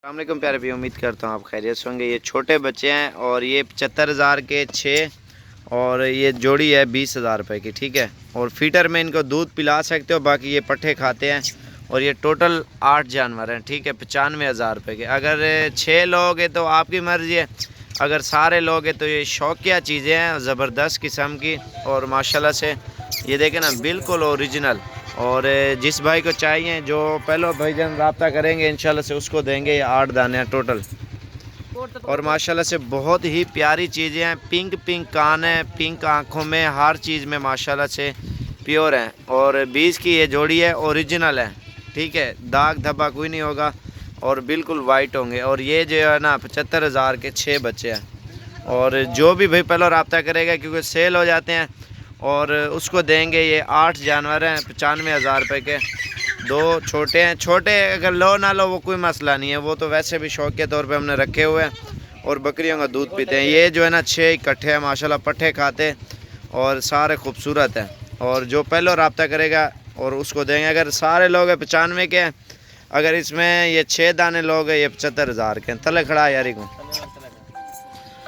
अस्सलाम वालेकुम प्यारे भी, उम्मीद करता हूँ आप खैरियत से होंगे। ये छोटे बच्चे हैं और ये 75,000 के 6 और ये जोड़ी है 20,000 रुपये की, ठीक है। और फीटर में इनको दूध पिला सकते हो, बाकी ये पट्ठे खाते हैं। और ये टोटल 8 जानवर हैं, ठीक है, 95,000 रुपये के। अगर 6 लोग हैं तो आपकी मर्ज़ी है, अगर सारे लोग हैं तो ये शौकिया चीज़ें हैं ज़बरदस्त किस्म की। और माशाल्लाह से ये देखें ना, बिल्कुल ओरिजिनल। और जिस भाई को चाहिए, जो पहले भाईजान रब्ता करेंगे इंशाल्लाह से उसको देंगे ये 8 दाने टोटल। और माशाल्लाह से बहुत ही प्यारी चीज़ें हैं। पिंक पिंक कान है, पिंक आँखों में, हर चीज़ में माशाल्लाह से प्योर हैं। और 20 की ये जोड़ी है, ओरिजिनल है, ठीक है, दाग धब्बा कोई नहीं होगा और बिल्कुल वाइट होंगे। और ये जो है ना 75,000 के 6 बच्चे हैं। और जो भी भाई पहले रब्ता करेगा, क्योंकि सेल हो जाते हैं, और उसको देंगे ये 8 जानवर हैं 95,000 रुपये के। 2 छोटे हैं, छोटे अगर लो ना लो वो कोई मसला नहीं है, वो तो वैसे भी शौक के तौर पे हमने रखे हुए हैं। और बकरियों का दूध पीते हैं। ये जो है ना 6 इकट्ठे हैं माशाल्लाह, पट्ठे खाते और सारे खूबसूरत हैं। और जो पहले रब्ता करेगा और उसको देंगे। अगर सारे लोग 95 के हैं, अगर इसमें ये 6 दाने लोग हैं, ये 75,000 के हैं। तले खड़ा यारी को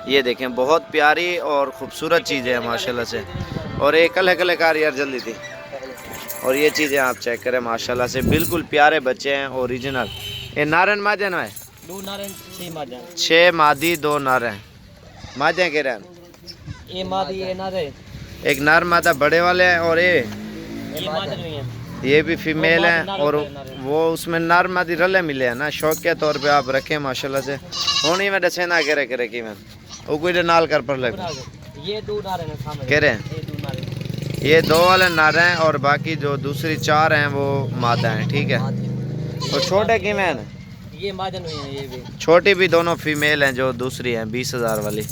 ये देखें, बहुत प्यारी और ख़ूबसूरत चीज़ें हैं माशाल्लाह से। और ये कल कार यार जल्दी थी। और ये चीज़ें आप चेक करें माशाल्लाह से, बिल्कुल प्यारे बच्चे हैं, ओरिजिनल। ये नारन माजन है, 2 नारन 6 मादा, 6 मादी 2 नर हैं। माजें कह रहे हैं, ये मादी ये नर है, एक नर मादा बड़े वाले हैं। और ये मादा नहीं है, ये भी फीमेल हैं। और वो उसमें नर मादी रले मिले हैं ना, शौक के तौर पे आप रखें माशाल्लाह से। होनी में दसे ना करे कि मैं वो कोई नाल कर पर लग ये 2 नारन है सामने कह रहे हैं। ये 2 नारन, ये 2 वाले नर हैं और बाकी जो दूसरी 4 हैं वो मादा हैं, ठीक है। और छोटे की मैन ये मादा नहीं है, ये भी छोटी भी दोनों फीमेल हैं, जो दूसरी हैं 20,000 वाली।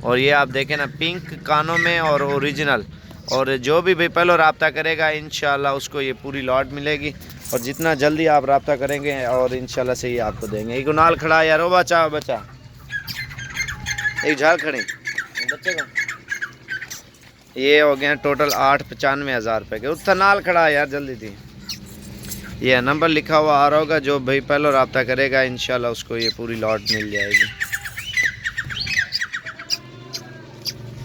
और ये आप देखें ना, पिंक कानों में और ओरिजिनल। और जो भी भाई पहले रब्ता करेगा इंशाल्लाह उसको ये पूरी लॉट मिलेगी। और जितना जल्दी आप रब्ता करेंगे और इंशाल्लाह से ये आपको देंगे। एक नाल खड़ा यार, वो बचा एक झाड़ खड़ी बच्चे का ये हो गए टोटल 8 95,000 रुपये के। उत्तर नाल खड़ा यार जल्दी थी। ये नंबर लिखा हुआ आ रहा होगा, जो भाई पहले रब्ता करेगा इंशाल्लाह उसको ये पूरी लॉट मिल जाएगी।